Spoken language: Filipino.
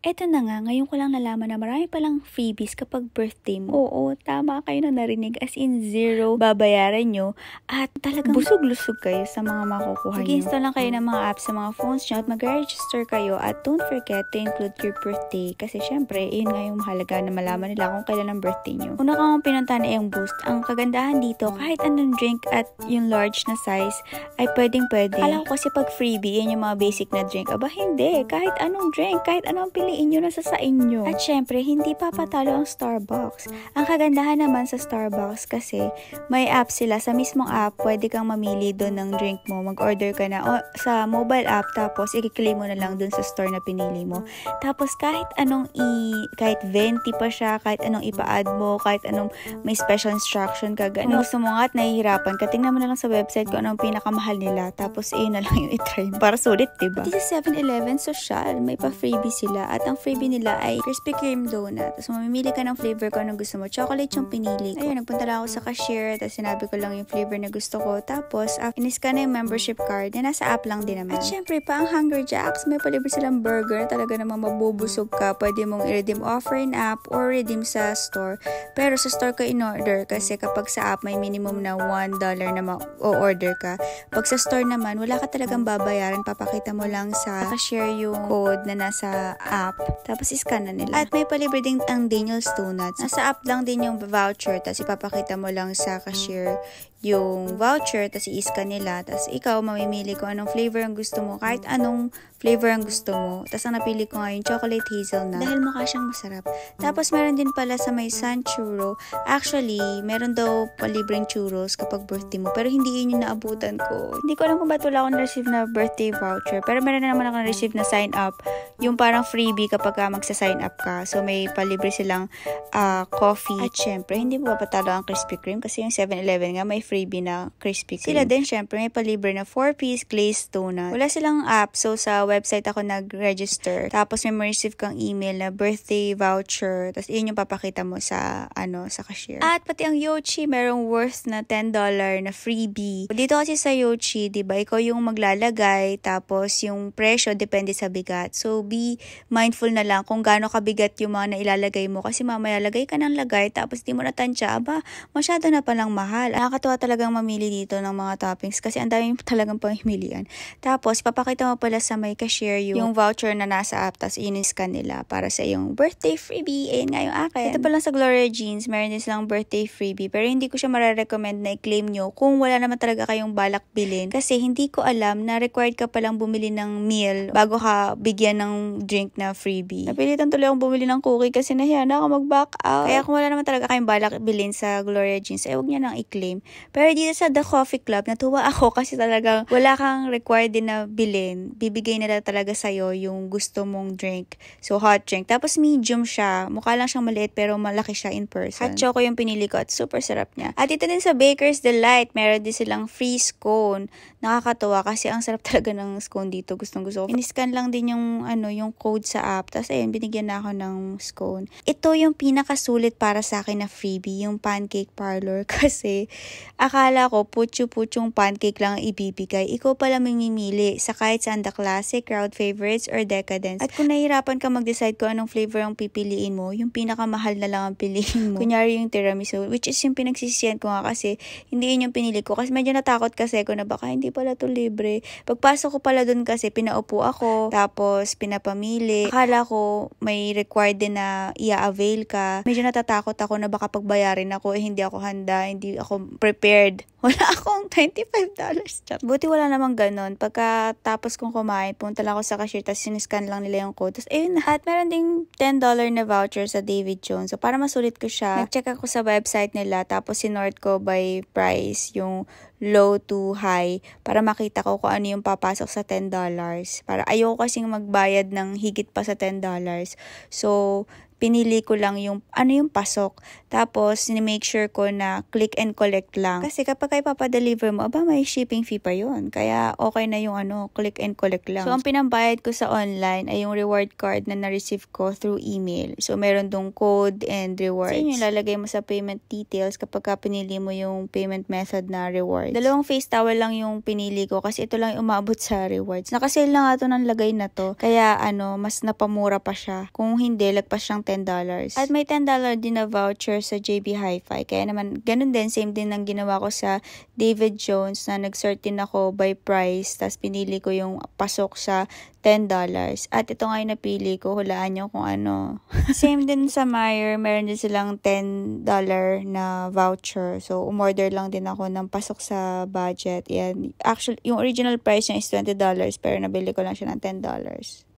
Eto na nga, ngayon ko lang nalaman na marami palang freebies kapag birthday mo. Oo, tama kayo na narinig. As in, zero babayaran nyo. At talagang busog-lusog kayo sa mga makukuha nyo. Mag-install lang kayo ng mga apps sa mga phones nyo at mag-register kayo. At don't forget to include your birthday. Kasi syempre, yun nga yung mahalaga na malaman nila kung kailan ang birthday nyo. Una kang pinunta na yung Boost. Ang kagandahan dito, kahit anong drink at yung large na size, ay pwedeng-pwede. Alam ko kasi pag freebie, yan yung mga basic na drink. Aba, hindi. Kahit anong drink, kahit anong piliin nyo, nasa sa inyo. At syempre, hindi papatalo ang Starbucks. Ang kagandahan naman sa Starbucks kasi may app sila. Sa mismong app, pwede kang mamili doon ng drink mo. Mag-order ka na sa mobile app, tapos i-claim mo na lang doon sa store na pinili mo. Tapos kahit anong kahit venti pa siya, kahit anong ipa-add mo, kahit anong may special instruction ka, gano'n. Gusto mo nga at nahihirapan ka, tingnan mo na lang sa website kung anong pinakamahal nila. Tapos na lang yung itry para sulit, diba? This is 7-Eleven social. May pa-freebie sila. At ang freebie nila ay Krispy Kreme donut. So, mamimili ka ng flavor ko anong gusto mo. Chocolate yung pinili ko. Ayun, nagpunta lang ako sa cashier. Tapos, sinabi ko lang yung flavor na gusto ko. Tapos, in-scan na yung membership card na nasa app lang din naman. At syempre, pa ang Hunger Jacks, may palibre silang burger na talaga namang mabubusog ka. Pwede mong i-redeem offer in app or redeem sa store. Pero sa store ka in-order kasi kapag sa app may minimum na $1 na ma-order ka. Pag sa store naman, wala ka talagang babayaran. Papakita mo lang sa cashier yung code na nasa app. Tapos iscan na nila. At may palibre din ang Daniel's Donuts. Nasa app lang din yung voucher. Tapos ipapakita mo lang sa cashier yung voucher. Tapos i-scan nila. Tapos ikaw mamimili kung anong flavor ang gusto mo. Kahit anong flavor ang gusto mo. Tapos ang napili ko nga yung chocolate hazelnut. Dahil mukha siyang masarap. Tapos meron din pala sa may San Churro. Actually, meron daw palibreng churros kapag birthday mo. Pero hindi yun yung naabutan ko. Hindi ko alam kung ba't wala akong na-receive na birthday voucher. Pero meron na naman ako na-receive na sign up. Yung parang freebie kapag magsa-sign up ka. So may palibre silang coffee. At syempre, hindi mo papatalo ang Krispy Kreme. Kasi yung 7-Eleven nga may freebie na Krispy Kreme. Sila din syempre may palibre na 4-piece glazed donut. Wala silang app. So sa website ako nag-register. Tapos may ma-receive kang email na birthday voucher. Tapos yun yung papakita mo sa sa cashier. At pati ang Yochi, merong worth na $10 na freebie. Dito kasi sa Yochi, 'di ba? Ikaw yung maglalagay, tapos yung presyo depende sa bigat. So be mindful na lang kung gaano kabigat yung mga nailalagay mo kasi mamaya lagay ka ng lagay tapos di mo natansya, aba, masyado na palang mahal. Nakakatuwa talagang mamili dito ng mga toppings kasi ang dami talagang pamimilian. Tapos papakita mo pala sa may cashier yung voucher na nasa app, tapos in-scan nila para sa yung birthday freebie. Ayun nga yung akin. Ito pala sa Gloria Jeans, meron din silang birthday freebie, pero hindi ko siya mare-recommend na i-claim nyo kung wala naman talaga kayong balak bilhin. Kasi hindi ko alam na required ka palang bumili ng meal bago ka bigyan ng drink na freebie. Napilitan tuloy akong bumili ng cookie kasi nahiya na ako mag-back out. Kaya kung wala naman talaga kayong balak bilhin sa Gloria Jeans, ay huwag niya nang i-claim. Pero dito sa The Coffee Club, natuwa ako kasi talagang wala kang required din na bilhin. Bibigay nila talaga sa'yo yung gusto mong drink. So, hot drink. Tapos medium siya. Mukha lang siyang maliit pero malaki siya in person. Hot choco yung pinili ko at super sarap niya. At ito din sa Baker's Delight, meron din silang free scone. Nakakatuwa kasi ang sarap talaga ng scone dito. Gustong-gusto ko. In-scan lang din yung yung code sa app. Tapos ayun, binigyan na ako ng scone. Ito yung pinakasulit para sa akin na freebie, yung pancake parlor. Kasi akala ko putyo-putyong pancake lang ang ibibigay. Ikaw pala mamimili sa kahit saan, the classic, crowd favorites, or decadence. At kung nahihirapan ka mag-decide kung anong flavor ang pipiliin mo, yung pinakamahal na lang ang piliin mo. Kunyari yung tiramisu, which is yung pinagsisiyan ko nga kasi hindi yun yung pinili ko. Kasi medyo natakot kasi ako na baka hindi pala to libre. Pagpasok ko pala dun kasi pinaupo ako, tapos pinapamili. Akala ko may required din na i-avail ka. Medyo natatakot ako na baka pagbayarin ako, hindi ako handa, hindi ako prepared. Wala akong $25. Buti wala namang ganon. Pagkatapos kong kumain, punta lang ako sa cashier, tapos siniscan lang nila yung code. Tapos ayun na. At meron ding $10 na voucher sa David Jones. So para masulit ko siya, nag-check ako sa website nila, tapos sinort ko by price, yung low to high, para makita ko kung ano yung papasok sa $10. Para ayoko kasing magbayad ng higit pa sa $10. So, pinili ko lang yung yung pasok. Tapos, make sure ko na click and collect lang. Kasi kapag kayo papadeliver mo, may shipping fee pa yun. Kaya, okay na yung click and collect lang. So, ang pinambayad ko sa online ay yung reward card na na-receive ko through email. So, meron dong code and rewards. So, yun yung lalagay mo sa payment details kapag pinili mo yung payment method na rewards. Dalawang face towel lang yung pinili ko kasi ito lang yung umabot sa rewards. Nakasale lang ito ng lagay na to. Kaya, mas napamura pa siya. Kung hindi, lagpas siyang $10. At may $10 din na voucher sa JB Hi-Fi. Kaya naman, ganun din, same din ang ginawa ko sa David Jones na nag-sort din ako by price. Tapos pinili ko yung pasok sa $10. At ito nga yung napili ko. Hulaan nyo kung ano. Same din sa Meijer. Meron din silang $10 na voucher. So, umorder lang din ako ng pasok sa budget. Yan. Actually, yung original price niya is $20 pero nabili ko lang siya ng $10.